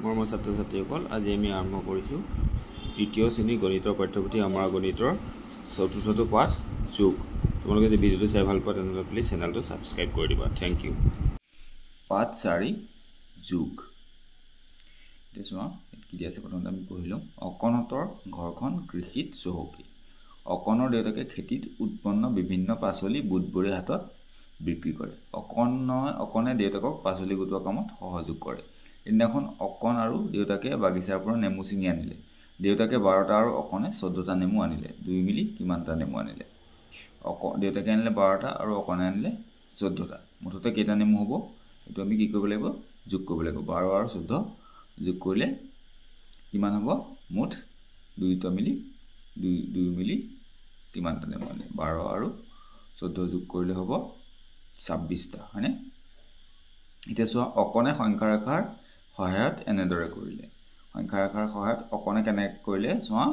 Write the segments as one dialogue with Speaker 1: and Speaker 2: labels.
Speaker 1: মৰমৰ ছাত্ৰ ছাত্ৰীসকল, আজি আমি আৰম্ভ কৰিছোঁ তৃতীয় শ্ৰেণীৰ গণিতৰ পাঠ্যপুথি আমাৰ গণিতৰ চতুৰ্থটো পাঠ যোগ। তোমালোকে যদি ভিডিঅ'টো চাই ভাল পোৱা তেনেহ'লে প্লিজ চেনেলটো ছাবস্ক্ৰাইব কৰি দিবা। Thank you. পাঠ 4 যোগ। এতিয়া চোৱা কি দিয়া আছে, প্ৰথমতে আমি পঢ়ি লওঁ। অকণতৰ ঘৰখন কৃষিত চহকী। অকণৰ দেউতাকে খেতিত উৎপন্ন বিভিন্ন পাচলি বুধবৰীৰ হাতত বিক্ৰী কৰে। অকণে দেউতাকক পাচলি গোটোৱা কামত সহযোগ কৰে। এদিনাখন অকণ আৰু দেউতাকে বাগিচাৰ পৰা নেমু ছিঙি আনিলে। দেউতাকে 12টা আৰু অকণে 14টা নেমু আনিলে। দুই মিলি কিমানটা নেমু আনিলে? দেউতাকে আনিলে 12টা আৰু অকণে আনিলে 14টা। মুঠতে কেইটা নেমু হ'ব? এইটো আমি কি কৰিব লাগিব? যোগ কৰিব লাগিব। 12 আৰু 14 যোগ কৰিলে কিমান হ'ব? মুঠ 2টা মিলি 2 মিলি কিমানটা নেমু আনিলে? 12 আৰু 14 যোগ কৰিলে হ'ব 26টা, হয়নে? এতিয়া চোৱা, অকণে সংখ্যা ৰেখাৰ সহায়ত এনেদৰে কৰিলে। সংখ্যা ৰেখাৰ সহায়ত অকণে কেনেকৈ কৰিলে চোৱা।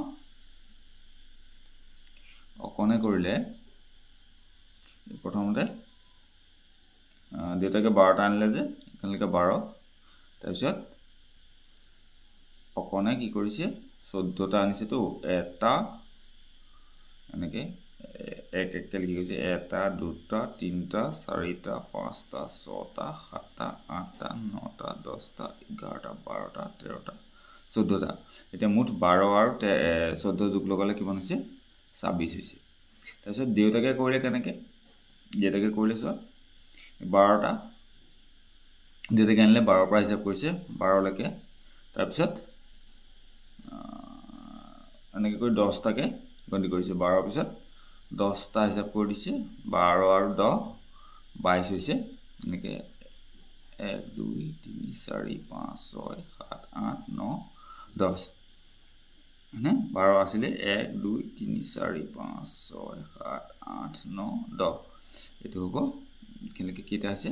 Speaker 1: অকণে কৰিলে প্ৰথমতে দেউতাকে 12টা আনিলে যে একেলগে 12, তাৰপিছত অকণে কি কৰিছে 14টা আনিছেতো, এটা এনেকৈ এক এককৈ লিখি গৈছে। 1, 2, 3, 4, 5, 6, 7, 8, 9, 10, 11, 12, 13, 14টা। এতিয়া মুঠ 12 আৰু 14 যোগ লগালে কিমান হৈছে? 26 হৈছে। তাৰপিছত দেউতাকে কৰিলে কেনেকৈ? দেউতাকে কৰিলে চোৱা, 12টা দেউতাকে আনিলে 12ৰ পৰা হিচাপ কৰিছে 12লৈকে। তাৰপিছত এনেকৈ কৰি 10টাকৈ গণতি কৰিছে। 12ৰ পিছত 10টা হিচাপ কৰি দিছে। 12 আৰু 10 22 হৈছে। এনেকৈ 1, 2, 3, 4, 5, 6, 7, 8, 9, 10, হয়নে? 12 আছিলে 1, 2, 3, 4, 5, 6, 7, 8, 9, 10। এইটো হ'ব কেনেকৈ কেইটা হৈছে?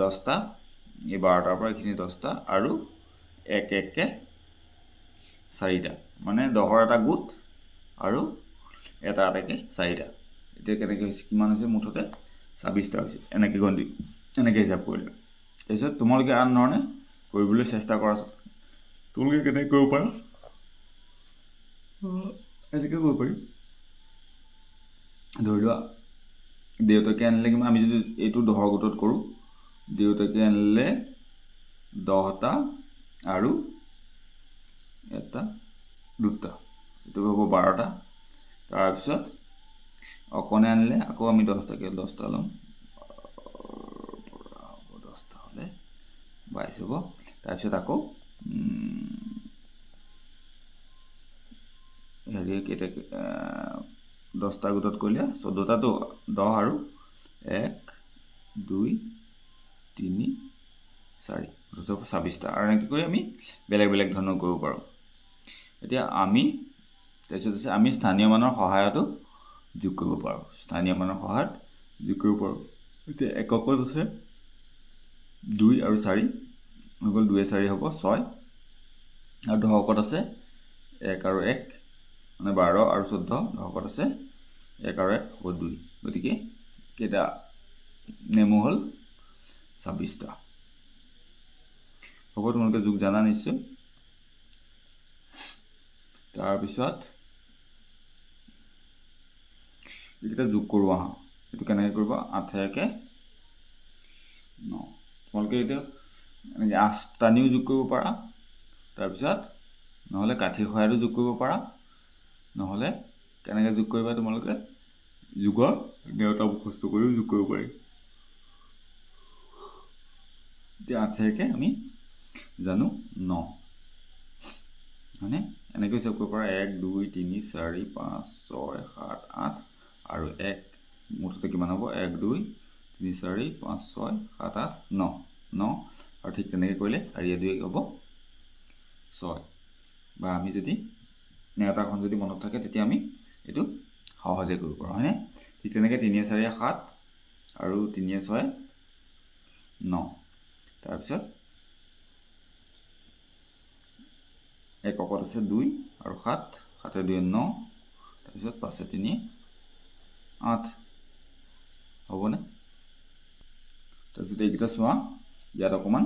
Speaker 1: 10টা। এই 12টাৰ পৰা এইখিনি 10টা আৰু এক এককৈ 4টা, মানে 10ৰ এটা গোট আৰু এটা এটাকৈ 4টা। এতিয়া কেনেকৈ হৈছে? কিমান হৈছে? মুঠতে 26টা হৈছে। এনেকৈ গণতি, এনেকৈ হিচাপ কৰিলে। তাৰপিছত তোমালোকে আন ধৰণে কৰিবলৈ চেষ্টা কৰাচোন। তোমালোকে কেনেকৈ কৰিব পাৰা? এনেকৈ কৰিব পাৰি। ধৰি লোৱা দেউতাকে আনিলে কিমান? আমি যদি এইটো 10ৰ গোটত কৰোঁ, দেউতাকে আনিলে 10টা আৰু এটা 2টা, এইটো হ'ব 12টা। তাৰপিছত অকণে আনিলে আকৌ আমি 10টা ল'ম। 10টা হ'লে 22 হ'ব। তাৰপিছত আকৌ হেৰি কেইটা 10টা গোটত কৰিলে 14টাতো, 10 আৰু 1, 2, 3, 4, 26টা। আৰু এনেকৈ কৰি আমি বেলেগ বেলেগ ধৰণৰ কৰিব পাৰোঁ। এতিয়া তাৰপিছত আছে আমি স্থানীয় মানৰ সহায়তো যোগ কৰিব পাৰোঁ। স্থানীয় মানৰ সহায়ত যোগ কৰিব পাৰোঁ। এতিয়া এককত আছে 2 আৰু 4 হৈ গ'ল, 2 4 হ'ব 6। আৰু দশকত আছে 1 আৰু 1, মানে 12 আৰু 14। দশকত আছে 1 আৰু 1 হ'ব 2। গতিকে কেইটা নেমু হ'ল? 26টা। হ'ব, তোমালোকে যোগ জানা নিশ্চয়। তাৰপিছত এইকেইটা যোগ কৰোঁ আহা। এইটো কেনেকৈ কৰিব? 8 একে 9। তোমালোকে এতিয়া এনেকৈ 8 টানিও যোগ কৰিব পাৰা। তাৰপিছত নহ'লে কাঠিৰ সহায়তো যোগ কৰিব পাৰা। নহ'লে কেনেকৈ যোগ কৰিবা? তোমালোকে যোগৰ নেওতা মুখস্থ কৰিও যোগ কৰিব পাৰি। এতিয়া 8 একে আমি জানো 9, হয়নে? এনেকৈ হিচাপ কৰিব পাৰা। 1, 2, 3, 4, 5, 6, 7, 8 আৰু 1। মুঠতে কিমান হ'ব? 1, 2, 3, 4, 5, 6, 7, 8, 9 আৰু ঠিক তেনেকৈ কৰিলে 4 2 হ'ব 6। বা আমি যদি নেওতাখন যদি মনত থাকে তেতিয়া আমি এইটো সহজে কৰিব পাৰোঁ, হয়নে? ঠিক তেনেকৈ 3 4 7 আৰু 3 6 9। তাৰপিছত এককত আছে 2 আৰু 7, 7 2 9, তাৰপিছত 5 3 8 হ'বনে? তাৰপিছত এইকেইটা চোৱা, ইয়াত অকণমান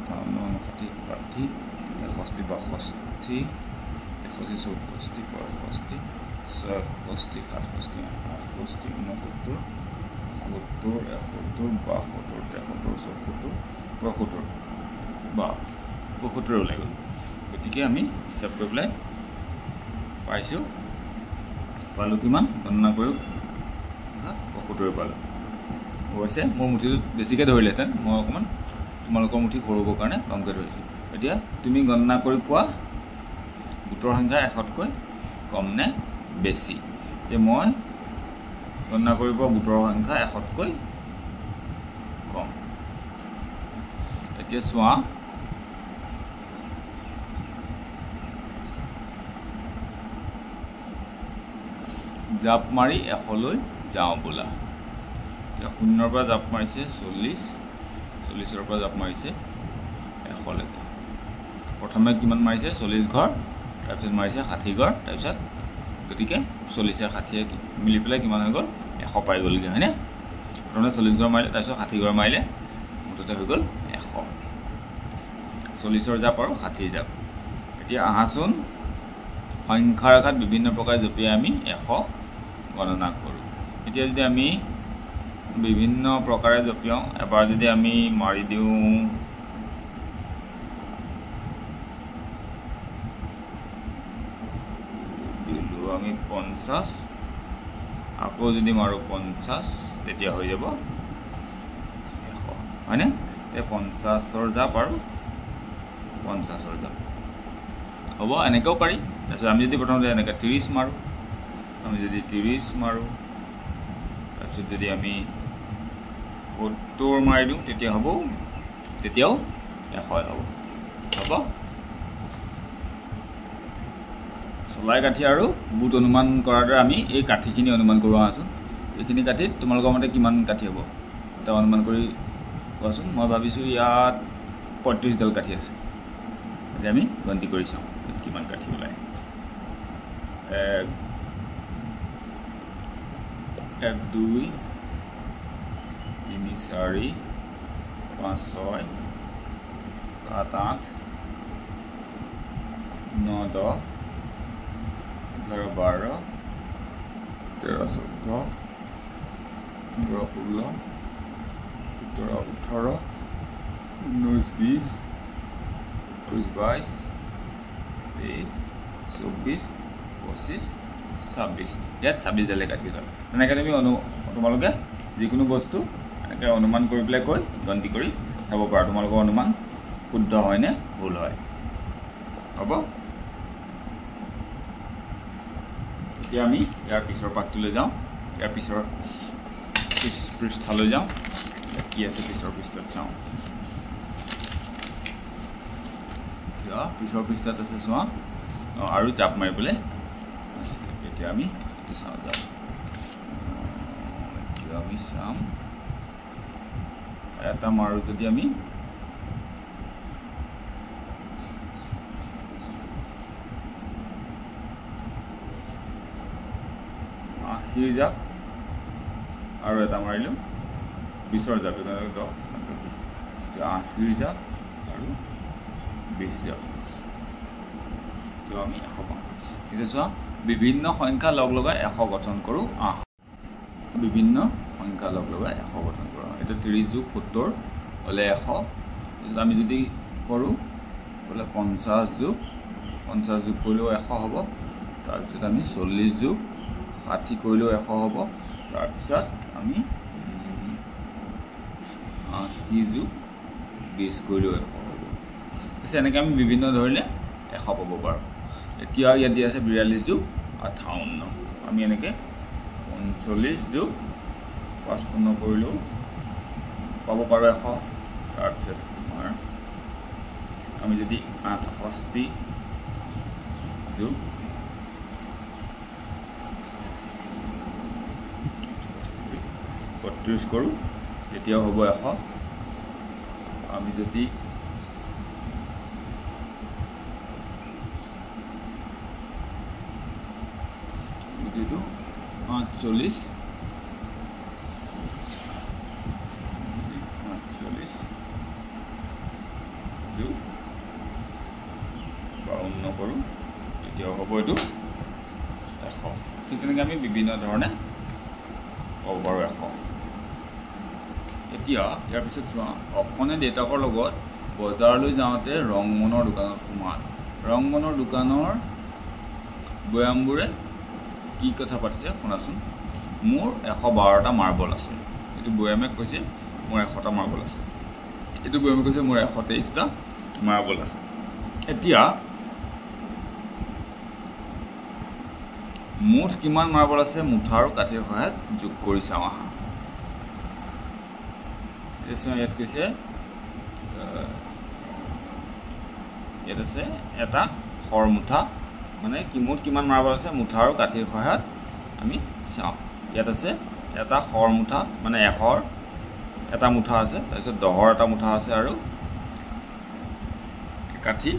Speaker 1: 58 59 60 61 62 63 64 65 66 67 68 69 70 71 72 73 74 ওলাই গ'ল গতিকে আমি হিচাপ কৰি পেলাই পাইছোঁ পালোঁ কিমান গণনা কৰোঁ 75 পালোঁ অৱশ্যে মোৰ মুঠিটো বেছিকৈ ধৰিলেহেঁতেন মই অকণমান তোমালোকৰ মুঠি সৰুবৰ কাৰণে কমকৈ ধৰিছোঁ এতিয়া তুমি গণনা কৰি পোৱা গোটৰ সংখ্যা 100তকৈ কম নে বেছি এতিয়া মই গণনা কৰিব গোটৰ সংখ্যা 100তকৈ কম এতিয়া চোৱা জাপ মাৰি 100লৈ যাওঁ বোলা এতিয়া 0ৰ পৰা জাপ মাৰিছে 40 40ৰ পৰা জাপ মাৰিছে 100লৈকে প্ৰথমে কিমান মাৰিছে 40 ঘৰ তাৰপিছত মাৰিছে 60 ঘৰ তাৰপিছত গতিকে 40 60 মিলি পেলাই কিমান হৈ গ'ল 100 পাই গ'লগৈ হয়নে প্ৰথমে 40 ঘৰ মাৰিলে তাৰপিছত 60 ঘৰ মাৰিলে মুঠতে হৈ গ'ল 100 40ৰ জাপ আৰু 60 জাপ এতিয়া আহাচোন সংখ্যা ৰেখাত বিভিন্ন প্ৰকাৰ জপিয়াই আমি 100 গণনা কৰোঁ এতিয়া যদি আমি বিভিন্ন প্ৰকাৰে জপিয়াওঁ এবাৰ যদি আমি মাৰি দিওঁ আমি 50 আকৌ যদি মাৰোঁ 50 তেতিয়া হৈ যাব 100 হয়নে এতিয়া 50ৰ জাপ আৰু 50ৰ জাপ হ'ব এনেকৈও পাৰি তাৰপিছত আমি যদি প্ৰথমতে এনেকৈ 30 মাৰোঁ আমি যদি 30 মাৰোঁ তাৰপিছত যদি আমি 70 মাৰি দিওঁ তেতিয়া হ'ব তেতিয়াও 100 হ'ব চলাই কাঠি আৰু বুট অনুমান কৰাৰ দৰে আমি এই কাঠিখিনি অনুমান কৰোঁ আহাচোন এইখিনি কাঠিত তোমালোকৰ মতে কিমান কাঠি হ'ব এটা অনুমান কৰি কোৱাচোন মই ভাবিছোঁ ইয়াত 35ডাল কাঠি আছে এতিয়া আমি গন্তি কৰি চাওঁ কিমান কাঠি ওলায় 1 2 3 4 5 6 7 8 9 10 11 12 13 14 15 16 17 18 19 20 21 22 23 24 25 26 ইয়াত 26ডালে কাঠি গ'ল তেনেকৈ তুমি তোমালোকে যিকোনো বস্তু এনেকৈ অনুমান কৰি পেলাই কৈ গন্তি কৰি চাব পাৰা তোমালোকৰ অনুমান শুদ্ধ হয়নে ভুল হয় হ'ব এতিয়া আমি ইয়াৰ পিছৰ পাঠটোলৈ যাওঁ ইয়াৰ পিছৰ পৃষ্ঠালৈ যাওঁ কি আছে পিছৰ পৃষ্ঠাত চাওঁ পিছৰ পৃষ্ঠাত আছে চোৱা আৰু জাপ মাৰিবলৈ এতিয়া আমি চাওঁ যাওঁ এতিয়া আমি চাম এটা মাৰোঁ যদি আমি 80 জাপ আৰু এটা মাৰিলোঁ 20ৰ জাপ 80 জাপ আৰু 20 জাপ তো আমি 100 পাওঁ এতিয়া চোৱা বিভিন্ন সংখ্যা লগ লগাই 100 গঠন কৰোঁ বিভিন্ন সংখ্যা লগ লগাই 100 গঠন কৰোঁ এটা 30 যোগ 70 হ'লে 100 আমি যদি কৰোঁ হ'লে 50 যোগ কৰিলেও 100 হ'ব তাৰপিছত আমি 40 যোগ 60 কৰিলেও 100 হ'ব তাৰপিছত আমি 80 যোগ 20 কৰিলেও 100 হ'ব পিছে এনেকৈ আমি বিভিন্ন ধৰণে 100 পাব পাৰোঁ এতিয়া ইয়াত দিয়া আছে 42 যোগ 58 আমি এনেকৈ 39 যোগ 55 কৰিলেও পাব পাৰোঁ 100 তাৰপিছত তোমাৰ আমি যদি 68 যোগ 32 কৰোঁ তেতিয়াও হ'ব 100 আমি যদি এইটো 48 যোগ 52 কৰোঁ তেতিয়াও হ'ব এইটো 100 তেনেকৈ আমি বিভিন্ন ধৰণে ক'ব পাৰোঁ 100 এতিয়া ইয়াৰ পিছত চোৱা অকণে দেউতাকৰ লগত বজাৰলৈ যাওঁতে ৰংমনৰ দোকানত সোমাল ৰংমনৰ দোকানৰ বয়ামবোৰে কি কথা পাতিছে শুনাচোন মোৰ 112টা মাৰ্বল আছে এইটো বয়ামে কৈছে মোৰ 100টা মাৰ্বল আছে এইটো বয়ামে কৈছে মোৰ 123টা মাৰ্বল আছে এতিয়া মুঠ কিমান মাৰ্বল আছে মুঠা আৰু কাঠিৰ সহায়ত যোগ কৰি চাওঁ আহা ইয়াত কৈছে ইয়াত আছে এটা খৰ মুঠা মানে মুঠ কিমান মাৰ্বল আছে মুঠা আৰু কাঠিৰ সহায়ত আমি চাওঁ ইয়াত আছে এটা খৰ মুঠা মানে 100ৰ এটা মুঠা আছে তাৰপিছত 10ৰ এটা মুঠা আছে আৰু কাঠি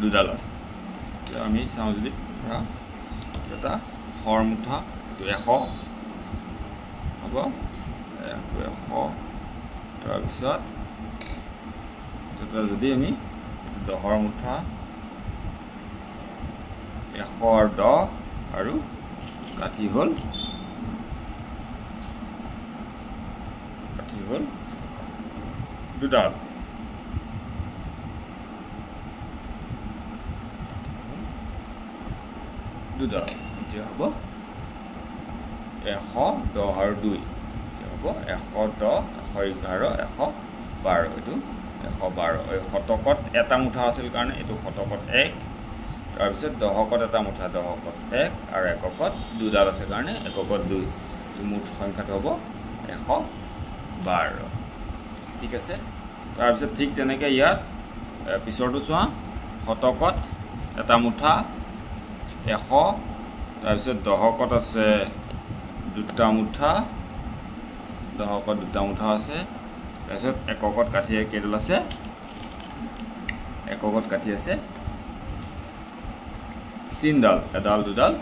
Speaker 1: দুডাল আছে আমি চাওঁ যদি এটা খৰ মুঠা এইটো 100 হ'ব 100 তাৰপিছত যদি আমি 10ৰ মুঠা 100 আৰু 10 আৰু কাঠি হ'ল দুডাল এতিয়া হ'ব 110 আৰু 2 এতিয়া হ'ব 110 111 112 এইটো 112 এই শতকত এটা মুঠা আছিল কাৰণে এইটো শতকত 1 তাৰপিছত দহকত এটা মুঠা দহকত 1 আৰু এককত দুডাল আছে কাৰণে এককত 2 এইটো মুঠ সংখ্যাটো হ'ব 112 ঠিক আছে তাৰপিছত ঠিক তেনেকৈ ইয়াত পিছৰটো চোৱা শতকত এটা মুঠা 100 তাৰপিছত দহকত আছে দুটা মুঠা দহকত দুটা মুঠা আছে তাৰপিছত এককত কাঠি কেইডাল আছে এককত কাঠি আছে 3ডাল এডাল দুডাল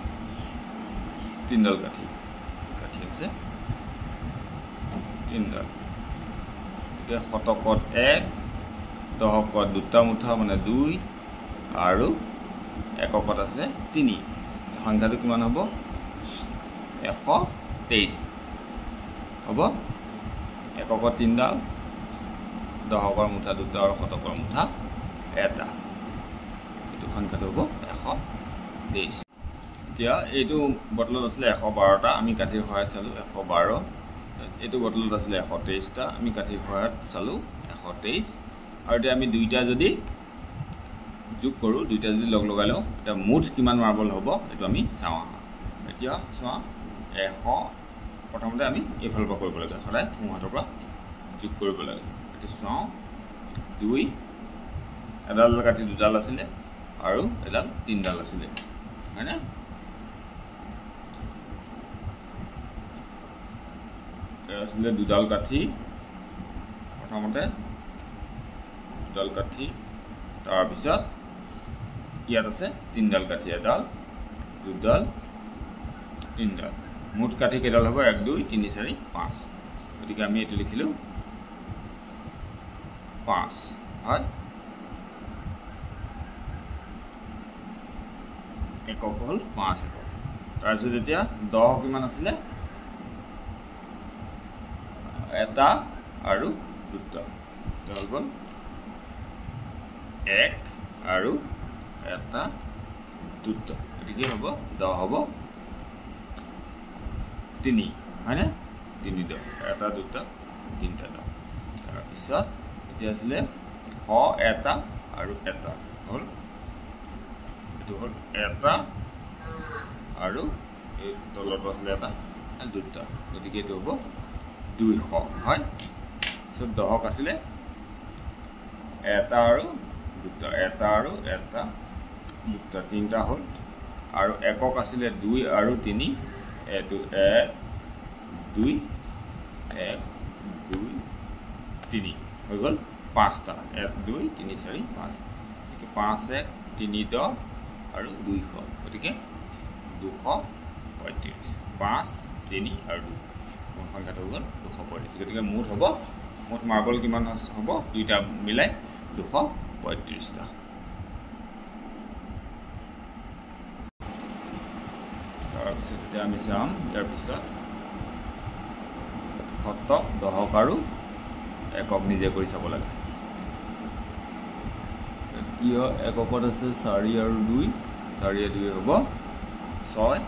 Speaker 1: 3ডাল কাঠি আছে 3ডাল এতিয়া শতকত 1 দহকত দুটা মুঠা মানে 2 আৰু এককত আছে 3 সংখ্যাটো কিমান হ'ব 123 হ'ব এককত 3ডাল দহকৰ মুঠা দুটা আৰু শতকৰ মুঠা এটা এইটো সংখ্যাটো হ'ব 123 এতিয়া এইটো বটলত আছিলে 112টা আমি কাঠিৰ সহায়ত চালোঁ 112 এইটো বটলত আছিলে 123টা আমি কাঠিৰ সহায়ত চালোঁ 123 আৰু এতিয়া আমি দুইটা যদি যোগ কৰোঁ দুইটা যদি লগ লগাই লওঁ এটা মুঠ কিমান মাৰ্বল হ'ব এইটো আমি চাওঁ আহা এতিয়া চোৱা 100 প্ৰথমতে আমি এইফালৰ পৰা কৰিব লাগে সদায় সোঁহাতৰ পৰা যোগ কৰিব লাগে এতিয়া চাওঁ 2 এডাল কাঠি দুডাল আছিলে আৰু এডাল 3ডাল আছিলে হয়নে আছিলে দুডাল কাঠি প্ৰথমতে দুডাল কাঠি তাৰপিছত ইয়াত আছে 3ডাল কাঠি এডাল দুডাল 3ডাল মুঠ কাঠি কেইডাল হ'ব 1 2 3 4 5 গতিকে আমি এইটো লিখিলোঁ 5 হয় একক হ'ল 5 একক তাৰপিছত এতিয়া 10 কিমান আছিলে এটা আৰু দুটা হৈ গ'ল 1 আৰু এটা দুটা গতিকে হ'ব 10 হ'ব 3 হয়নে 3 10 এটা দুটা তিনিটা 10 তাৰপিছত এতিয়া আছিলে 100 এটা আৰু এটা হ'ল এইটো হ'ল এটা আৰু এই তলত আছিলে এটা দুটা গতিকে এইটো হ'ব 200 হয় সব 10 আছিলে এটা আৰু দুটা এটা আৰু এটা দুটা তিনিটা হ'ল আৰু একক আছিলে 2 আৰু 3 এইটো 1 2 1 2 3 হৈ গ'ল 5টা 1 2 3 4 5 গতিকে 5 1 3 10 আৰু 200 গতিকে 235 5 3 আৰু 2 সংখ্যাটো হৈ গ'ল 235 গতিকে মুঠ হ'ব মুঠ মাৰ্বল কিমান হ'ব দুইটা মিলাই 235টা তাৰপিছত তেতিয়া আমি চাম ইয়াৰ পিছত শতক দশক আৰু একক নিজে কৰি চাব লাগে এতিয়া এককত আছে 4 আৰু 2 4 2 হ'ব 6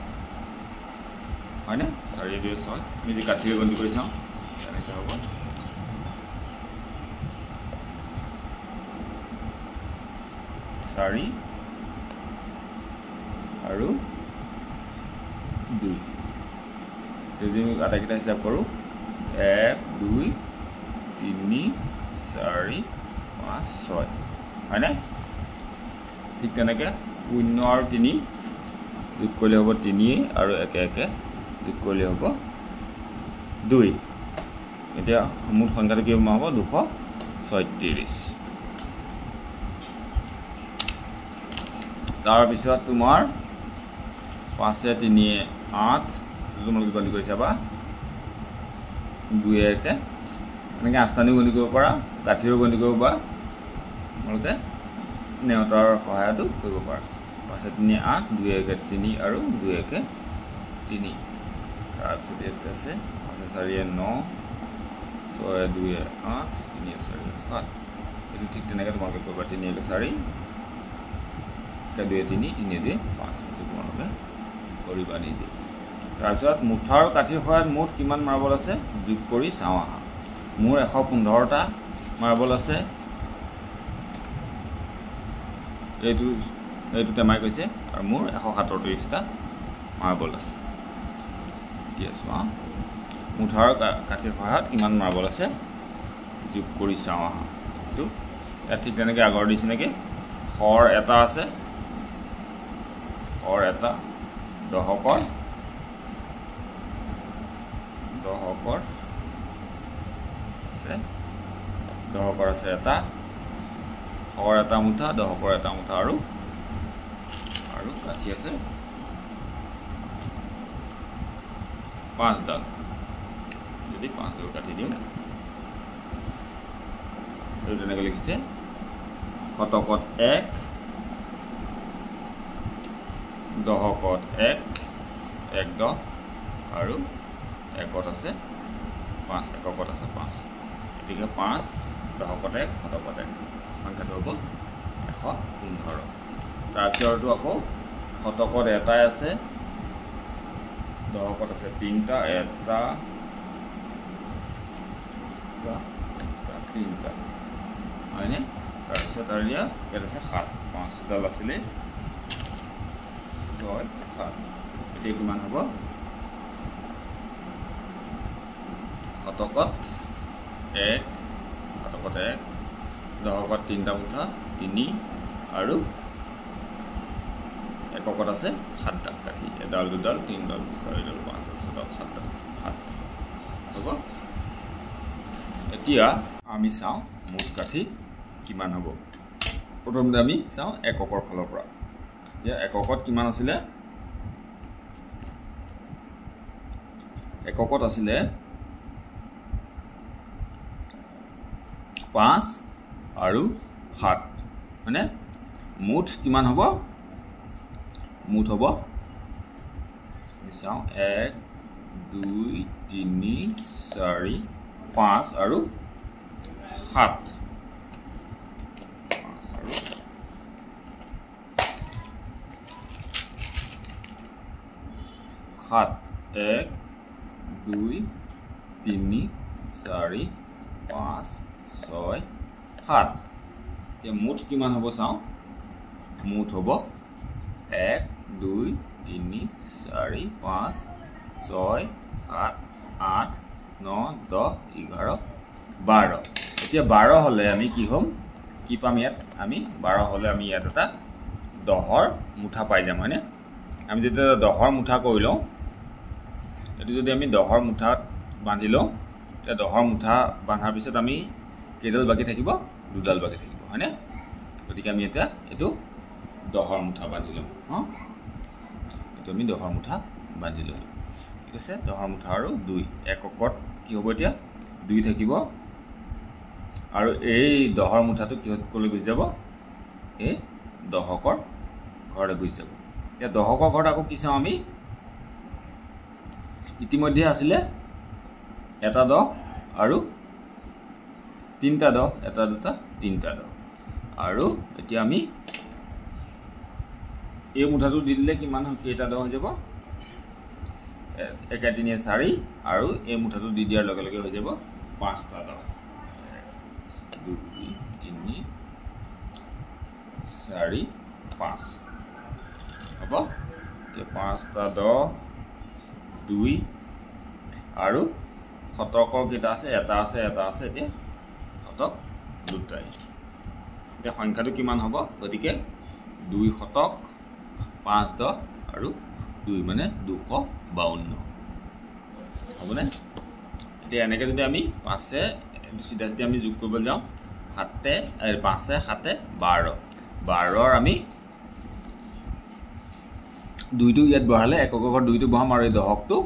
Speaker 1: হয়নে 4 2 6 আমি যে কাঠিৰে গণতি কৰি চাওঁ এনেকৈ হ'ব 4 আৰু 2 যদি আমি আটাইকেইটা হিচাপ কৰোঁ 1 2 3 4 5 6 হয়নে ঠিক তেনেকৈ 0 আৰু 3 যোগ কৰিলে হ'ব 3 আৰু 1 1 যোগ কৰিলে হ'ব 2 এতিয়া মুঠ সংখ্যাটো কি হ'ব 236 তাৰপিছত তোমাৰ 5 3 8 তোমালোকে গণতি কৰি চাবা 2 1 এনেকৈ আস্থানিও গণতি কৰিব পাৰা কাঠিৰো গণতি কৰিব পাৰা তোমালোকে নেওতাৰ সহায়তো কৰিব পাৰা 5 3 8 2 1 3 আৰু 2 1 3 তাৰপিছত ইয়াতে আছে 5 4 9 6 2 8 3 4 7 এইটো ঠিক তেনেকৈ তোমালোকে কৰিবা 3 1 4 2 3 3 2 5 এইটো তোমালোকে কৰিবা নিজে তাৰপিছত মুঠা আৰু কাঠিৰ সহায়ত মুঠ কিমান মাৰ্বল আছে যোগ কৰি চাওঁ আহা মোৰ 115টা মাৰ্বল আছে এইটো টেমাই কৈছে আৰু মোৰ 137টা মাৰ্বল আছে এতিয়া চোৱা মুঠা আৰু কাঠিৰ সহায়ত কিমান মাৰ্বল আছে যোগ কৰি চাওঁ আহা এইটো ইয়াত ঠিক তেনেকৈ আগৰ নিচিনাকৈ শৰ এটা আছে শৰ এটা দশকৰ আছে এটা শৰ এটা মুঠা দশকৰ এটা মুঠা আৰু কাঠি আছে 5ডাল যদি 5ডাল কাঠি দিওঁ এইটো তেনেকৈ লিখিছে শতকত 1 দশকত 1 10 আৰু একত আছে 5 এককত আছে 5 গতিকে 5 দশকত 1 শতকত 1 সংখ্যাটো হ'ব 115 তাৰপিছতো আকৌ শতকত এটাই আছে দশকত আছে 3টা এটা 3টা হয়নে তাৰপিছত আৰু ইয়াত আছে 7 5ডাল আছিলে 6 7 এতিয়া কিমান হ'ব শতকত 1 দশকত 3টা মুঠা 3 আৰু এককত আছে 7ডাল কাঠি এডাল দুডাল 3ডাল 4ডাল 5ডাল 6ডাল 7ডাল 7 হ'ব এতিয়া আমি চাওঁ মুঠ কাঠি কিমান হ'ব প্ৰথমতে আমি চাওঁ এককৰ ফালৰ পৰা এতিয়া এককত কিমান আছিলে এককত আছিলে 5 আৰু 7 মানে মুঠ কিমান হ'ব মুঠ হ'ব আমি চাওঁ 1 2 3 4 5 আৰু 7 7 1 2 3 4 5 6 7 এতিয়া মুঠ কিমান হ'ব চাওঁ মুঠ হ'ব 1 2 3 4 5 6 7 8 9 10 11 12 এতিয়া 12 হ'লে আমি কি হ'ম কি পাম ইয়াত আমি 12 হ'লে আমি ইয়াত এটা দহৰ মুঠা পাই যাম হয়নে আমি যেতিয়া দহৰ মুঠা কৰি লওঁ এইটো যদি আমি দহৰ মুঠাত বান্ধি লওঁ তেতিয়া দহৰ মুঠা বান্ধাৰ পিছত আমি কেইডাল বাকি থাকিব দুডাল বাকি থাকিব হয়নে গতিকে আমি এতিয়া এইটো দহৰ মুঠা বান্ধি লওঁ এইটো আমি দহৰ মুঠা বান্ধি লওঁ ঠিক আছে দহৰ মুঠা আৰু 2 এককত কি হ'ব এতিয়া 2 থাকিব আৰু এই দহৰ মুঠাটো কিহত ক'লৈ গুচি যাব এই দহকৰ ঘৰলৈ গুচি যাব এতিয়া দহকৰ ঘৰত আকৌ কি চাওঁ আমি ইতিমধ্যে আছিলে এটা 10 আৰু তিনিটা 10 এটা দুটা তিনিটা 10 আৰু এতিয়া আমি এই মুঠাটো দি দিলে কিমান কেইটা 10 হৈ যাব 1 3 4 আৰু এই মুঠাটো দি দিয়াৰ লগে লগে হৈ যাব 5টা 10 2 3 4 5 হ'ব এতিয়া 5টা 10 2 আৰু শতকৰ কেইটা আছে এটা আছে এতিয়া শতক দুটাই এতিয়া সংখ্যাটো কিমান হ'ব গতিকে 2 শতক 5 10 আৰু 2 মানে 252 হ'বনে এতিয়া এনেকৈ যদি আমি 5 চিধা চিধা আমি যোগ কৰিব যাওঁ 5 7 12 12ৰ আমি 2টো ইয়াত বহালে এককৰ ঘৰত 2টো বহাম আৰু এই দহকটো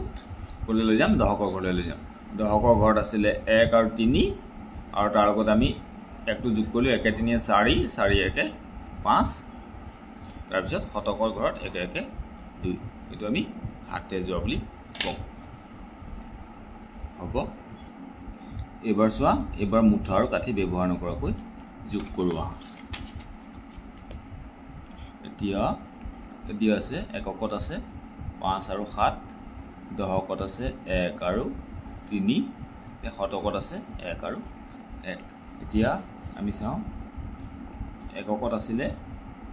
Speaker 1: ক'লৈ লৈ যাম দহকৰ ঘৰলৈ লৈ যাম দহকৰ ঘৰত আছিলে 1 আৰু 3 আৰু তাৰ লগত আমি একটো যোগ কৰিলোঁ 1 3 4 4 1 5 তাৰপিছত শতকৰ ঘৰত 1 1 2 এইটো আমি হাতে যোৱা বুলি কওঁ হ'ব এবাৰ চোৱা এবাৰ মুঠা আৰু কাঠি ব্যৱহাৰ নকৰাকৈ যোগ কৰোঁ এতিয়া দিয়া আছে এককত আছে 5 আৰু 7 দহকত আছে 1 আৰু 3 শতকত আছে 1 আৰু 1 এতিয়া আমি চাওঁ এককত আছিলে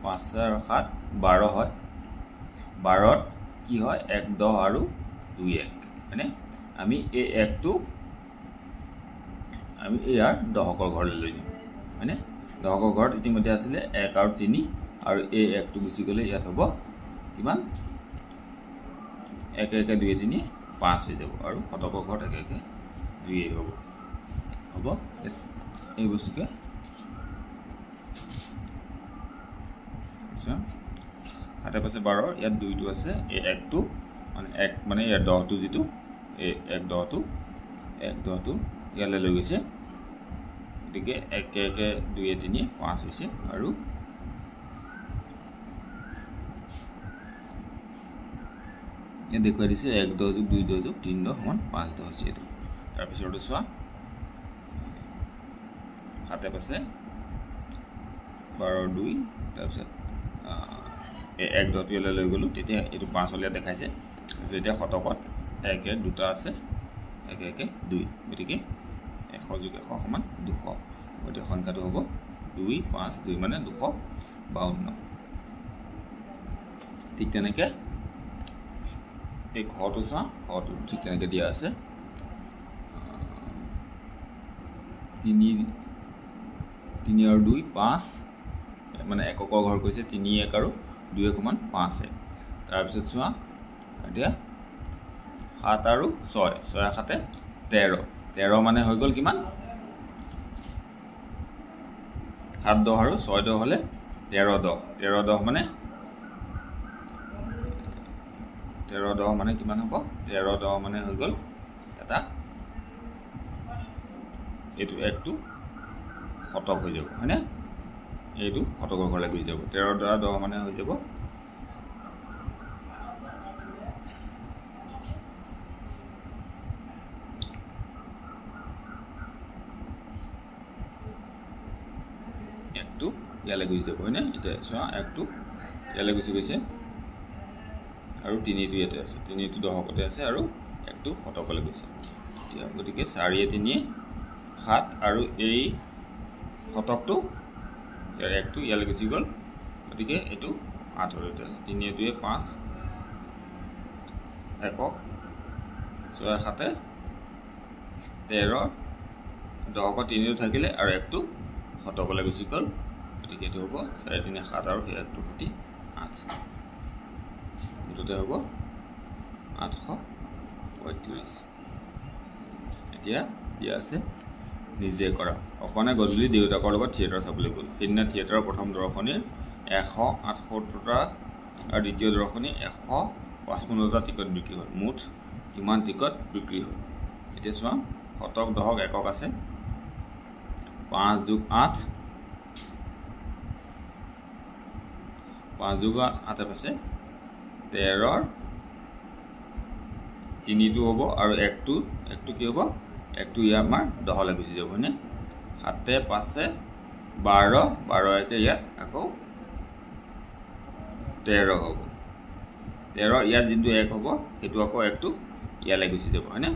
Speaker 1: 5 আৰু 7 12 হয় 12ত কি হয় 1 10 আৰু 2 1 মানে আমি এই 1টো আমি ইয়াৰ দহকৰ ঘৰলৈ লৈ যাম মানে দহকৰ ঘৰত ইতিমধ্যে আছিলে 1 আৰু 3 আৰু এই 1টো গুচি গ'লে ইয়াত হ'ব কিমান 1 1 2 3 5 হৈ যাব আৰু শতকৰ ঘৰত 1 1 2 হ'ব এই বস্তুকে হাতে পাছে 12 ইয়াত 2টো আছে এই 1টো মানে 1 মানে ইয়াৰ 10টো যিটো এই 1 10টো ইয়ালৈ লৈ গৈছে গতিকে 1 1 2 3 5 হৈছে আৰু ये देखुৱাই দিছে 1 10 যোগ 2 10 যোগ 3 10 সমান 5 10 হৈছে এটো তাৰ পিছৰটো চোৱা হাতে পাছে 12 2 তাৰ পিছত 1 10 টো লৈ গলো তেতিয়া এটো 5 হলিয়া দেখাইছে এতিয়া শতকত 1 1 দুটা আছে 1 1 2 গতিকে 100 যোগ 100 সমান 200 গতিকে সংখ্যাটো হ'ব 2 5 2 মানে 252 ঠিক তেনেকৈ এই ঘৰটো চোৱা ঘৰটো ঠিক তেনেকৈ দিয়া আছে 3 আৰু 2 5 মানে এককৰ ঘৰ কৈছে 3 1 আৰু 2 1 সমান 5 তাৰপিছত চোৱা এতিয়া 7 আৰু 6 6 7 13 13 মানে হৈ গ'ল কিমান 7 10 আৰু 6 10 হ'লে 13 10 মানে 13 10 মানে কিমান হ'ব 13 10 মানে হৈ গ'ল এটা এইটো একটো শতক হৈ যাব হয়নে এইটো শতকৰ ঘৰলৈ গৈ যাব 13 10 মানে হৈ যাব একটো ইয়ালৈ গৈ যাব হয়নে এতিয়া চোৱা একটো ইয়ালৈ গুচি গৈছে আৰু 3টো ইয়াতে আছে 3টো দহকতে আছে আৰু একটো শতকলৈ গৈছে এতিয়া গতিকে 4 3 7 আৰু এই শতকটো ইয়াৰ একটো ইয়ালৈ গুচি গ'ল গতিকে এইটো 8 হ'ল এতিয়া 3 2 5 একক 6 7 13 দহকত 3টো থাকিলে আৰু একটো শতকলৈ গুচি গ'ল গতিকে এইটো হ'ব 4 3 7 আৰু সেই একটো সৈতে 8 মুঠতে হ'ব 835 এতিয়া দিয়া আছে নিজে কৰা অকণে গধূলি দেউতাকৰ লগত থিয়েটাৰ চাবলৈ গ'ল সেইদিনা থিয়েটাৰৰ প্ৰথম দৰ্শনীৰ 178টা আৰু দ্বিতীয় দৰ্শনী 155টা টিকট বিক্ৰী হ'ল মুঠ কিমান টিকট বিক্ৰী হ'ল এতিয়া চোৱা শতক দহক একক আছে 5 যোগ 8 5 যোগ 8 8 আছে 13 3টো হ'ব আৰু 1টো কি হ'ব 1টো ইয়া আমাৰ 10 লে গুচি যাব হয়নে 7 5 12 12 একে ইয়াত আকৌ 13 হ'ব 13 ইয়াত যিটো 1 হ'ব হেতু আকৌ 1টো ইয়ালে গুচি যাব হয়নে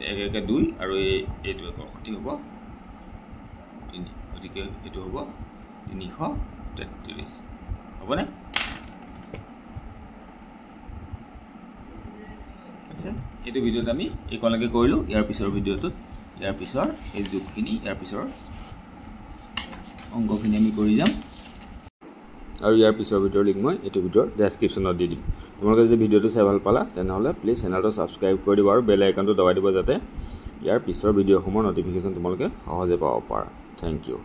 Speaker 1: 1 একে 2 আৰু এইটো আকৌ ক্ষতি হ'ব 3 গতিকে এটো হ'ব 333 হ'বনে আছে এটো ভিডিওত আমি এই কোনলৈকে কৰিলো ইয়াৰ পিছৰ ভিডিওটোত ইয়াৰ পিছৰ এই যোগখিনি ইয়াৰ পিছৰ অংকখিনি আমি কৰি যাম আৰু ইয়াৰ পিছৰ ভিডিওৰ লিংক মই এটো ভিডিওৰ ডেসক্ৰিপচনত দি দিম তোমালোকে যদি ভিডিওটো চাই ভাল পালা তেনেহলে প্লিজ চেনেলটো সাবস্ক্ৰাইব কৰি দিবা আৰু বেল আইকনটো দবাই দিব যাতে ইয়াৰ পিছৰ ভিডিওসমূহৰ নটিফিকেশন তোমালোকে সহজে পাব পাৰা থ্যাংক ইউ